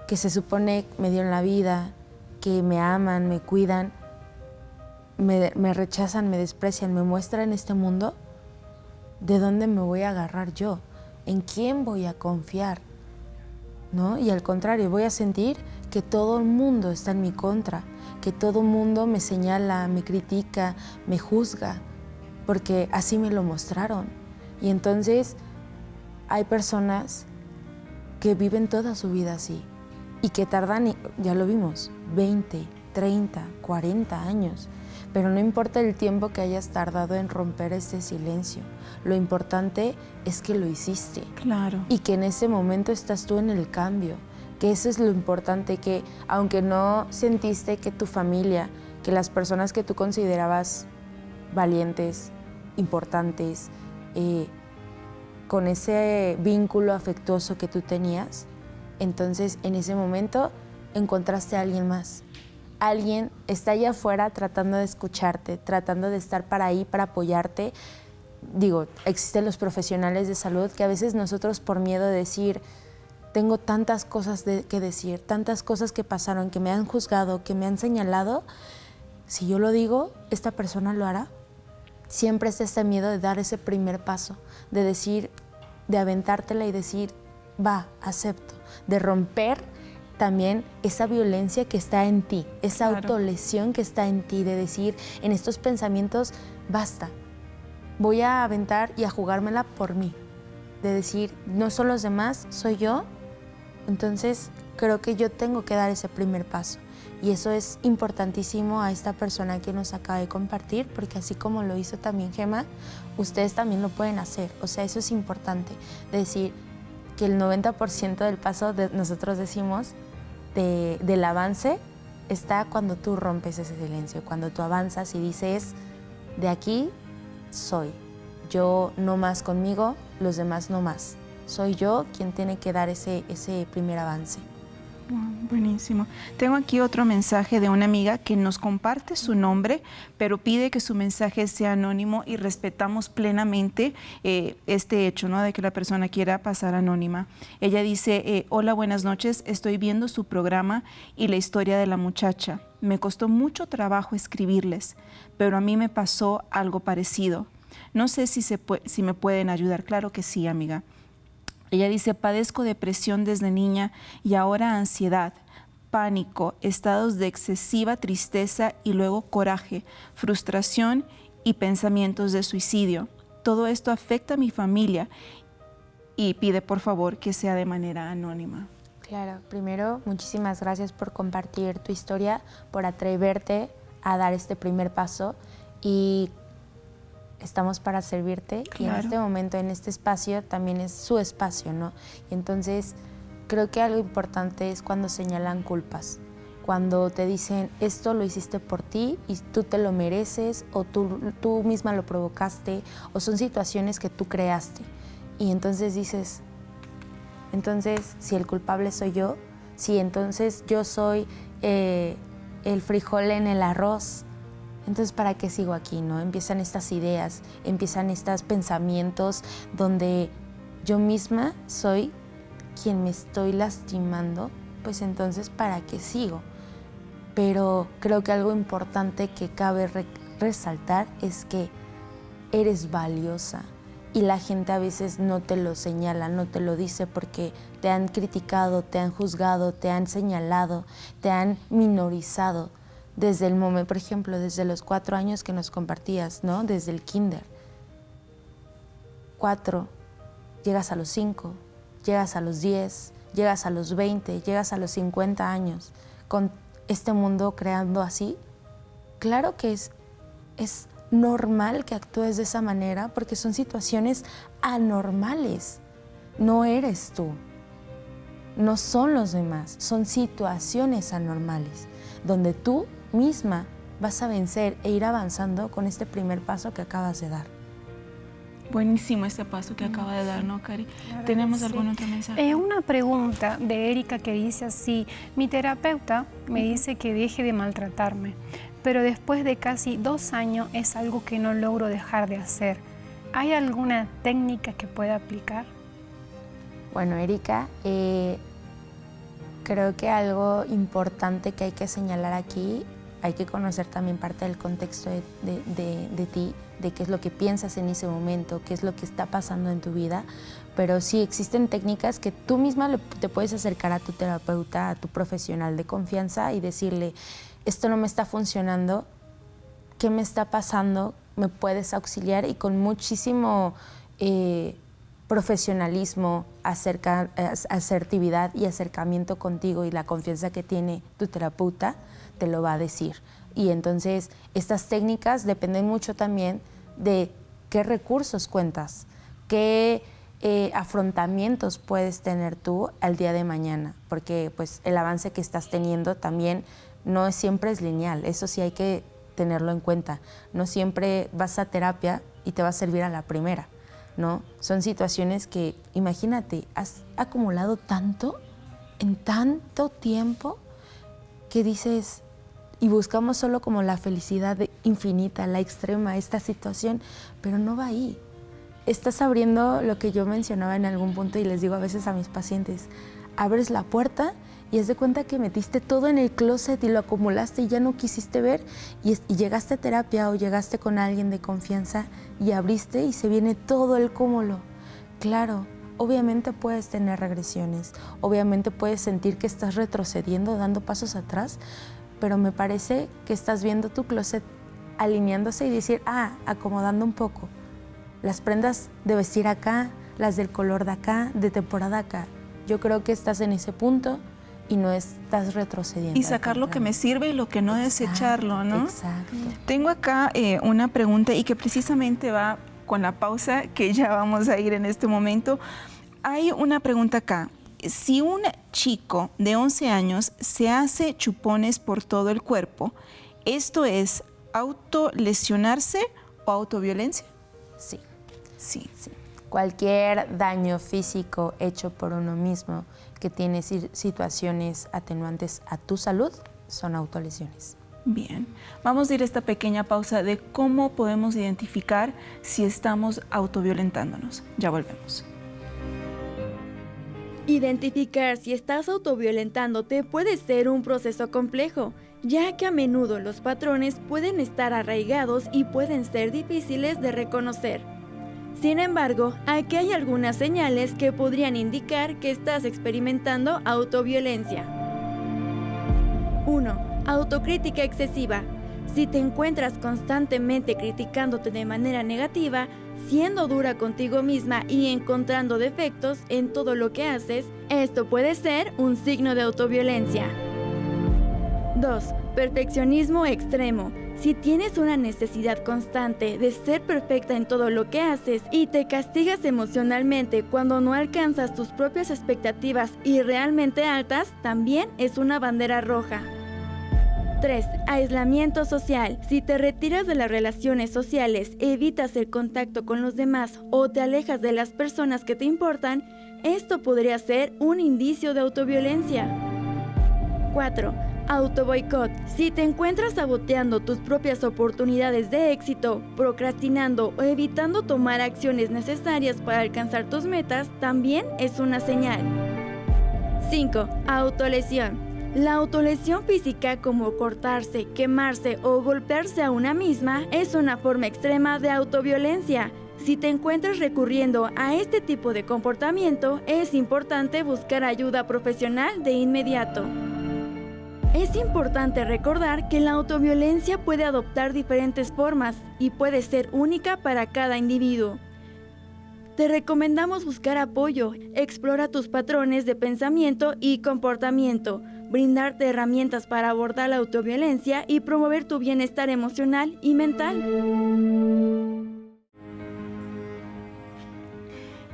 que se supone me dieron la vida, que me aman, me cuidan, me rechazan, me desprecian, me muestran este mundo, ¿de dónde me voy a agarrar yo? ¿En quién voy a confiar? ¿No? Y al contrario, voy a sentir que todo el mundo está en mi contra, que todo el mundo me señala, me critica, me juzga, porque así me lo mostraron. Y entonces hay personas que viven toda su vida así y que tardan, ya lo vimos, 20, 30, 40 años. Pero no importa el tiempo que hayas tardado en romper este silencio, lo importante es que lo hiciste. Claro. Y que en ese momento estás tú en el cambio, que eso es lo importante, que aunque no sentiste que tu familia, que las personas que tú considerabas valientes, importantes, con ese vínculo afectuoso que tú tenías, entonces en ese momento encontraste a alguien más. Alguien está allá afuera tratando de escucharte, tratando de estar para ahí, para apoyarte. Digo, existen los profesionales de salud que a veces nosotros por miedo de decir, tengo tantas cosas que decir, tantas cosas que pasaron, que me han juzgado, que me han señalado, si yo lo digo, ¿esta persona lo hará? Siempre está este miedo de dar ese primer paso, de decir, de aventártela y decir, va, acepto, de romper también esa violencia que está en ti, esa autolesión que está en ti, de decir, en estos pensamientos, basta, voy a aventar y a jugármela por mí, de decir, no son los demás, soy yo, entonces creo que yo tengo que dar ese primer paso. Y eso es importantísimo a esta persona que nos acaba de compartir, porque así como lo hizo también Gema, ustedes también lo pueden hacer. O sea, eso es importante, de decir que el 90% del paso, nosotros decimos, del avance, está cuando tú rompes ese silencio, cuando tú avanzas y dices, de aquí soy, yo no más conmigo, los demás no más. Soy yo quien tiene que dar ese primer avance. Buenísimo. Tengo aquí otro mensaje de una amiga que nos comparte su nombre, pero pide que su mensaje sea anónimo y respetamos plenamente este hecho, ¿no? De que la persona quiera pasar anónima. Ella dice, hola, buenas noches, estoy viendo su programa y la historia de la muchacha. Me costó mucho trabajo escribirles, pero a mí me pasó algo parecido. No sé si me pueden ayudar. Claro que sí, amiga. Ella dice, padezco depresión desde niña y ahora ansiedad, pánico, estados de excesiva tristeza y luego coraje, frustración y pensamientos de suicidio. Todo esto afecta a mi familia y pide por favor que sea de manera anónima. Claro, primero, muchísimas gracias por compartir tu historia, por atreverte a dar este primer paso y estamos para servirte. Claro. Y en este momento, en este espacio, también es su espacio, ¿no? Y entonces, creo que algo importante es cuando señalan culpas, cuando te dicen, esto lo hiciste por ti y tú te lo mereces, o tú misma lo provocaste, o son situaciones que tú creaste. Y entonces dices, entonces, si el culpable soy yo, si entonces yo soy el frijol en el arroz, entonces, ¿para qué sigo aquí, no? Empiezan estas ideas, empiezan estos pensamientos donde yo misma soy quien me estoy lastimando, pues entonces ¿para qué sigo? Pero creo que algo importante que cabe resaltar es que eres valiosa y la gente a veces no te lo señala, no te lo dice porque te han criticado, te han juzgado, te han señalado, te han minorizado desde el momento, por ejemplo, desde los 4 años que nos compartías, ¿no? Desde el kinder. 4, llegas a los 5, llegas a los 10, llegas a los 20, llegas a los 50 años, con este mundo creando así. Claro que es normal que actúes de esa manera porque son situaciones anormales. No eres tú, no son los demás, son situaciones anormales donde tú misma vas a vencer e ir avanzando con este primer paso que acabas de dar. Buenísimo este paso que acaba de dar, ¿no, Cari? ¿Tenemos algún otro mensaje? Una pregunta de Erika que dice así: mi terapeuta me dice que deje de maltratarme, pero después de casi 2 años es algo que no logro dejar de hacer. ¿Hay alguna técnica que pueda aplicar? Bueno, Erika, creo que algo importante que hay que señalar aquí, hay que conocer también parte del contexto de ti, de qué es lo que piensas en ese momento, qué es lo que está pasando en tu vida, pero sí existen técnicas que tú misma te puedes acercar a tu terapeuta, a tu profesional de confianza y decirle: esto no me está funcionando, ¿qué me está pasando? ¿Me puedes auxiliar? Y con muchísimo profesionalismo, asertividad y acercamiento contigo y la confianza que tiene tu terapeuta, te lo va a decir. Y entonces estas técnicas dependen mucho también de qué recursos cuentas, qué afrontamientos puedes tener tú al día de mañana, porque pues el avance que estás teniendo también no siempre es lineal, eso sí hay que tenerlo en cuenta. No siempre vas a terapia y te va a servir a la primera, ¿no? Son situaciones que, imagínate, has acumulado tanto en tanto tiempo que dices, y buscamos solo como la felicidad infinita, la extrema, esta situación, pero no va ahí. Estás abriendo lo que yo mencionaba en algún punto y les digo a veces a mis pacientes: abres la puerta y haz de cuenta que metiste todo en el closet y lo acumulaste y ya no quisiste ver y llegaste a terapia o llegaste con alguien de confianza y abriste y se viene todo el cúmulo. Claro, obviamente puedes tener regresiones, obviamente puedes sentir que estás retrocediendo, dando pasos atrás, pero me parece que estás viendo tu closet alineándose y decir, acomodando un poco. Las prendas de vestir acá, las del color de acá, de temporada acá. Yo creo que estás en ese punto y no estás retrocediendo. Y sacar lo que me sirve y lo que no, desecharlo, ¿no? Exacto. Tengo acá una pregunta y que precisamente va con la pausa que ya vamos a ir en este momento. Hay una pregunta acá. Si un chico de 11 años se hace chupones por todo el cuerpo, ¿esto es autolesionarse o autoviolencia? Sí. Sí. Cualquier daño físico hecho por uno mismo que tiene situaciones atenuantes a tu salud son autolesiones. Bien, vamos a ir a esta pequeña pausa de cómo podemos identificar si estamos autoviolentándonos. Ya volvemos. Identificar si estás autoviolentándote puede ser un proceso complejo, ya que a menudo los patrones pueden estar arraigados y pueden ser difíciles de reconocer. Sin embargo, aquí hay algunas señales que podrían indicar que estás experimentando autoviolencia. 1. Autocrítica excesiva. Si te encuentras constantemente criticándote de manera negativa, siendo dura contigo misma y encontrando defectos en todo lo que haces, esto puede ser un signo de autoviolencia. 2. Perfeccionismo extremo. Si tienes una necesidad constante de ser perfecta en todo lo que haces y te castigas emocionalmente cuando no alcanzas tus propias expectativas y realmente altas, también es una bandera roja. 3. Aislamiento social. Si te retiras de las relaciones sociales, evitas el contacto con los demás o te alejas de las personas que te importan, esto podría ser un indicio de autoviolencia. 4. Autoboicot. Si te encuentras saboteando tus propias oportunidades de éxito, procrastinando o evitando tomar acciones necesarias para alcanzar tus metas, también es una señal. 5. Autolesión. La autolesión física, como cortarse, quemarse o golpearse a una misma, es una forma extrema de autoviolencia. Si te encuentras recurriendo a este tipo de comportamiento, es importante buscar ayuda profesional de inmediato. Es importante recordar que la autoviolencia puede adoptar diferentes formas y puede ser única para cada individuo. Te recomendamos buscar apoyo, explora tus patrones de pensamiento y comportamiento, brindarte herramientas para abordar la autoviolencia y promover tu bienestar emocional y mental.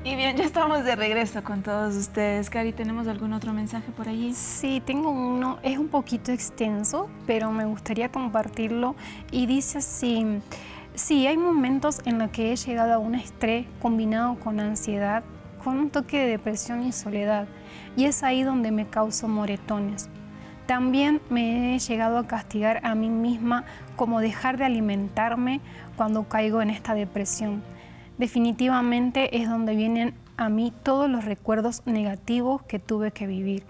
Y bien, ya estamos de regreso con todos ustedes. Cari, ¿tenemos algún otro mensaje por allí? Sí, tengo uno, es un poquito extenso, pero me gustaría compartirlo y dice así: sí, hay momentos en los que he llegado a un estrés combinado con ansiedad, con un toque de depresión y soledad, y es ahí donde me causo moretones. También me he llegado a castigar a mí misma, como dejar de alimentarme cuando caigo en esta depresión. Definitivamente es donde vienen a mí todos los recuerdos negativos que tuve que vivir.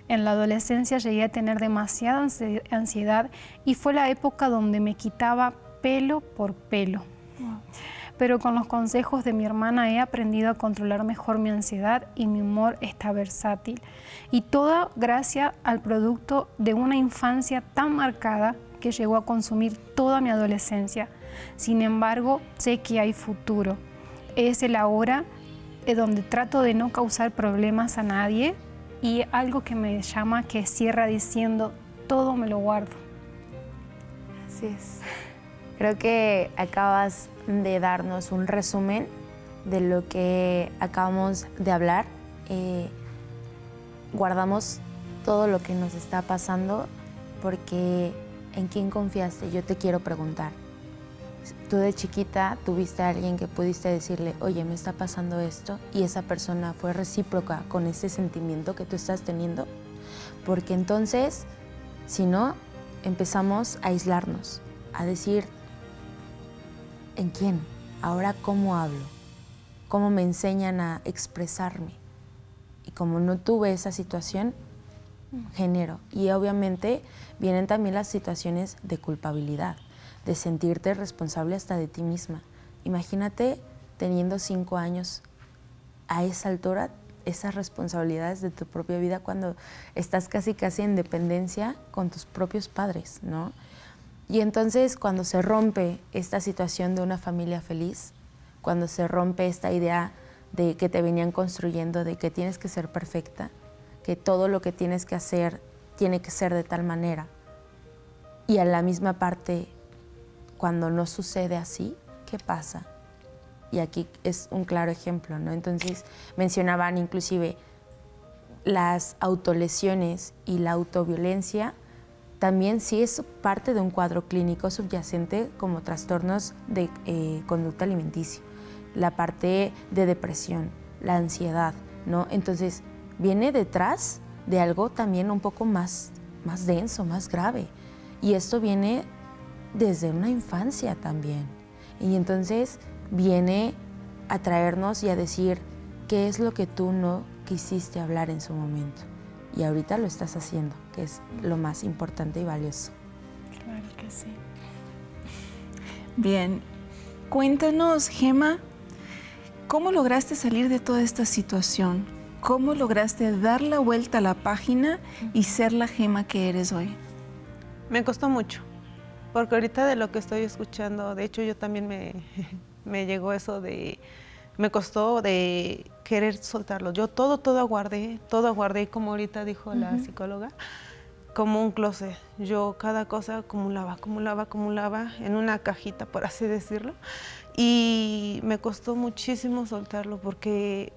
En la adolescencia llegué a tener demasiada ansiedad y fue la época donde me quitaba pelo por pelo. Pero con los consejos de mi hermana he aprendido a controlar mejor mi ansiedad y mi humor está versátil. Y todo gracias al producto de una infancia tan marcada que llegó a consumir toda mi adolescencia. Sin embargo, sé que hay futuro. Es el ahora donde trato de no causar problemas a nadie y algo que me llama, que cierra diciendo: todo me lo guardo. Así es. Creo que acabas de darnos un resumen de lo que acabamos de hablar. Guardamos todo lo que nos está pasando porque ¿en quién confiaste? Yo te quiero preguntar. Tú de chiquita tuviste a alguien que pudiste decirle: oye, me está pasando esto, y esa persona fue recíproca con ese sentimiento que tú estás teniendo, porque entonces, si no, empezamos a aislarnos, a decir: ¿en quién? Ahora, ¿cómo hablo? ¿Cómo me enseñan a expresarme? Y como no tuve esa situación, genero. Y obviamente vienen también las situaciones de culpabilidad, de sentirte responsable hasta de ti misma. Imagínate teniendo 5 años a esa altura, esas responsabilidades de tu propia vida cuando estás casi en dependencia con tus propios padres, ¿no? Y entonces cuando se rompe esta situación de una familia feliz, cuando se rompe esta idea de que te venían construyendo, de que tienes que ser perfecta, que todo lo que tienes que hacer tiene que ser de tal manera, y a la misma parte, cuando no sucede así, ¿qué pasa? Y aquí es un claro ejemplo, ¿no? Entonces mencionaban inclusive las autolesiones y la autoviolencia, también sí es parte de un cuadro clínico subyacente como trastornos de conducta alimenticia, la parte de depresión, la ansiedad, ¿no? Entonces viene detrás de algo también un poco más denso, más grave, y esto viene desde una infancia también. Y entonces viene a traernos y a decir qué es lo que tú no quisiste hablar en su momento. Y ahorita lo estás haciendo, que es lo más importante y valioso. Claro que sí. Bien, cuéntanos, Gema, ¿cómo lograste salir de toda esta situación? ¿Cómo lograste dar la vuelta a la página y ser la Gema que eres hoy? Me costó mucho. Porque ahorita de lo que estoy escuchando, de hecho yo también me llegó eso de, me costó de querer soltarlo. Yo todo aguardé, como ahorita dijo la psicóloga, como un closet. Yo cada cosa acumulaba en una cajita, por así decirlo. Y me costó muchísimo soltarlo porque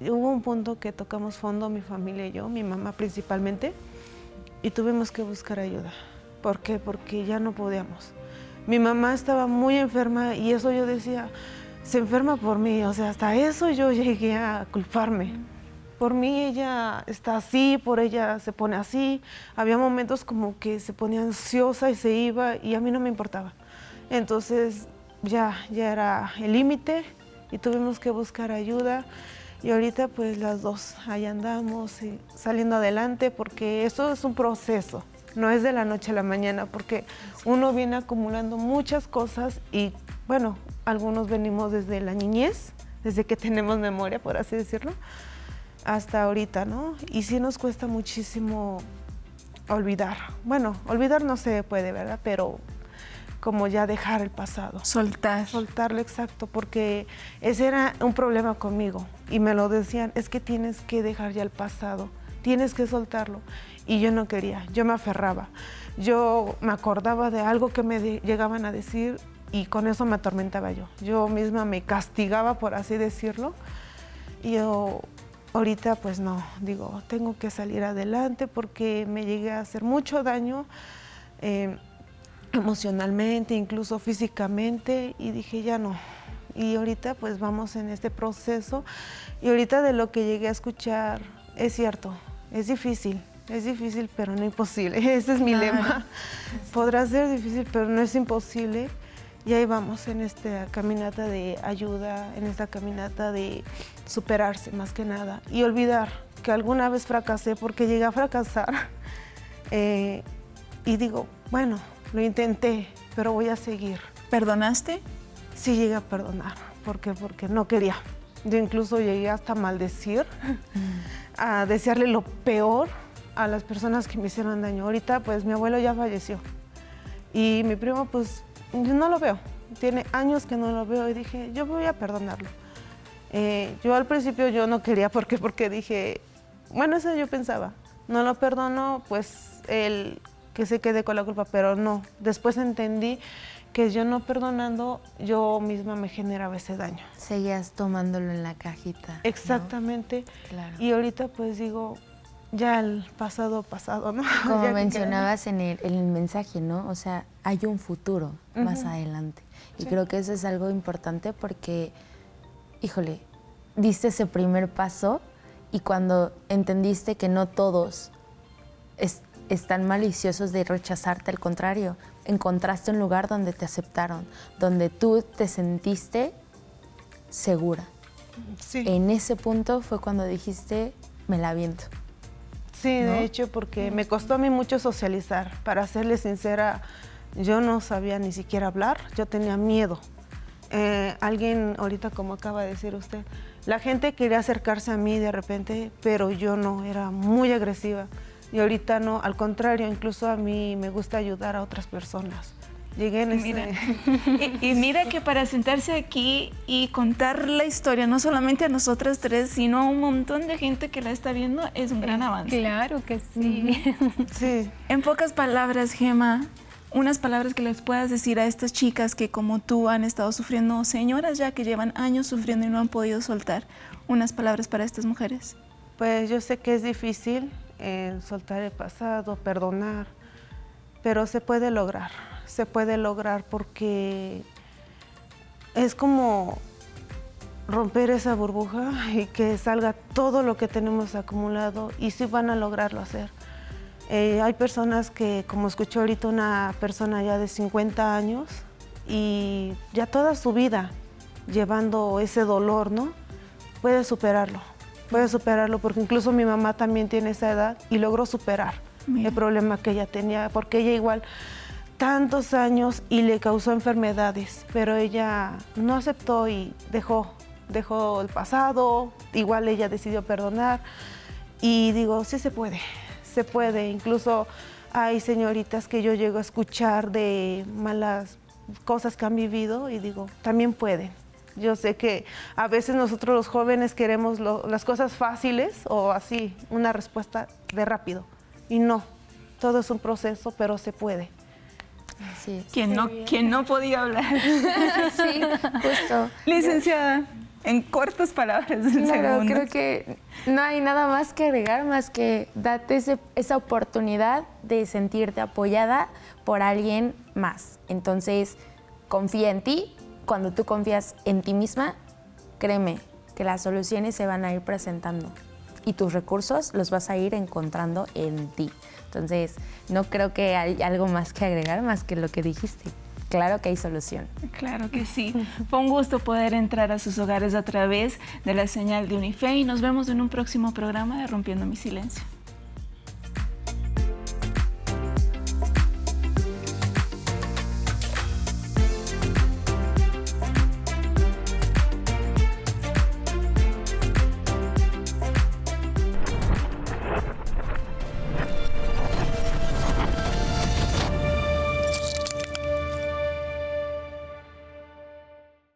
hubo un punto que tocamos fondo, mi familia y yo, mi mamá principalmente, y tuvimos que buscar ayuda. ¿Por qué? Porque ya no podíamos. Mi mamá estaba muy enferma y eso yo decía, se enferma por mí, o sea, hasta eso yo llegué a culparme. por mí ella está así, por ella se pone así. Había momentos como que se ponía ansiosa y se iba y a mí no me importaba. Entonces ya era el límite y tuvimos que buscar ayuda. Y ahorita pues las dos ahí andamos y saliendo adelante porque eso es un proceso, no es de la noche a la mañana porque uno viene acumulando muchas cosas y bueno, algunos venimos desde la niñez, desde que tenemos memoria, por así decirlo, hasta ahorita, ¿no? Y sí nos cuesta muchísimo olvidar. Bueno, olvidar no se puede, ¿verdad? Pero como ya dejar el pasado. Soltar. Soltarlo, exacto, porque ese era un problema conmigo. Y me lo decían, es que tienes que dejar ya el pasado, tienes que soltarlo. Y yo no quería, yo me aferraba. Yo me acordaba de algo que me llegaban a decir y con eso me atormentaba yo. Yo misma me castigaba, por así decirlo. Y yo ahorita pues no, digo, tengo que salir adelante porque me llegué a hacer mucho daño. Emocionalmente, incluso físicamente, y dije ya no. Y ahorita pues vamos en este proceso y ahorita de lo que llegué a escuchar es cierto, es difícil, pero no imposible. Ese es mi lema. Podrá ser difícil, pero no es imposible. Y ahí vamos en esta caminata de ayuda, en esta caminata de superarse más que nada y olvidar que alguna vez fracasé porque llegué a fracasar. Y digo, bueno, lo intenté, pero voy a seguir. ¿Perdonaste? Sí, llegué a perdonar. ¿Por qué? Porque no quería. Yo incluso llegué hasta a maldecir, a desearle lo peor a las personas que me hicieron daño. Ahorita, pues, mi abuelo ya falleció. Y mi primo, pues, yo no lo veo. Tiene años que no lo veo y dije, yo voy a perdonarlo. Yo al principio yo no quería, ¿por qué? Porque dije, bueno, eso yo pensaba. No lo perdono, pues, él que se quede con la culpa, pero no. Después entendí que yo no perdonando, yo misma me generaba ese daño. Seguías tomándolo en la cajita. Exactamente. ¿No? Claro. Y ahorita pues digo, ya el pasado, ¿no? Como ya mencionabas en el mensaje, ¿no? O sea, hay un futuro más adelante. Y creo que eso es algo importante porque, híjole, diste ese primer paso y cuando entendiste que no todos están maliciosos de rechazarte, al contrario, encontraste un lugar donde te aceptaron, donde tú te sentiste segura. Sí. En ese punto fue cuando dijiste, me la aviento. Sí, ¿no? de hecho, porque me costó a mí mucho socializar. Para serle sincera, yo no sabía ni siquiera hablar, yo tenía miedo. Alguien, ahorita como acaba de decir usted, la gente quería acercarse a mí de repente, pero yo no, era muy agresiva. Y ahorita no, al contrario, incluso a mí me gusta ayudar a otras personas. Llegué en y mira que para sentarse aquí y contar la historia, no solamente a nosotras tres, sino a un montón de gente que la está viendo, es un gran avance. Claro que sí. Sí. En pocas palabras, Gema, unas palabras que les puedas decir a estas chicas que como tú han estado sufriendo, señoras ya que llevan años sufriendo y no han podido soltar, unas palabras para estas mujeres. Pues yo sé que es difícil soltar el pasado, perdonar, pero se puede lograr porque es como romper esa burbuja y que salga todo lo que tenemos acumulado y sí van a lograrlo hacer. Hay personas que, como escuché ahorita una persona ya de 50 años y ya toda su vida llevando ese dolor, ¿no? Puede superarlo porque incluso mi mamá también tiene esa edad y logró superar el problema que ella tenía, porque ella igual tantos años y le causó enfermedades, pero ella no aceptó y dejó el pasado, igual ella decidió perdonar y digo, sí se puede, incluso hay señoritas que yo llego a escuchar de malas cosas que han vivido y digo, también pueden. Yo sé que a veces nosotros los jóvenes queremos las cosas fáciles o así, una respuesta de rápido. Y no, todo es un proceso, pero se puede. Así es. ¿Quién no podía hablar? Sí, justo. Licenciada, en cortas palabras, en Claro, segundos. creo que no hay nada más que agregar, más que date esa oportunidad de sentirte apoyada por alguien más. Entonces, confía en ti. Cuando tú confías en ti misma, créeme que las soluciones se van a ir presentando. y tus recursos los vas a ir encontrando en ti. Entonces, no creo que hay algo más que agregar, más que lo que dijiste. Claro que hay solución. Claro que sí. Fue un gusto poder entrar a sus hogares a través de la señal de Unife y nos vemos en un próximo programa de Rompiendo mi Silencio.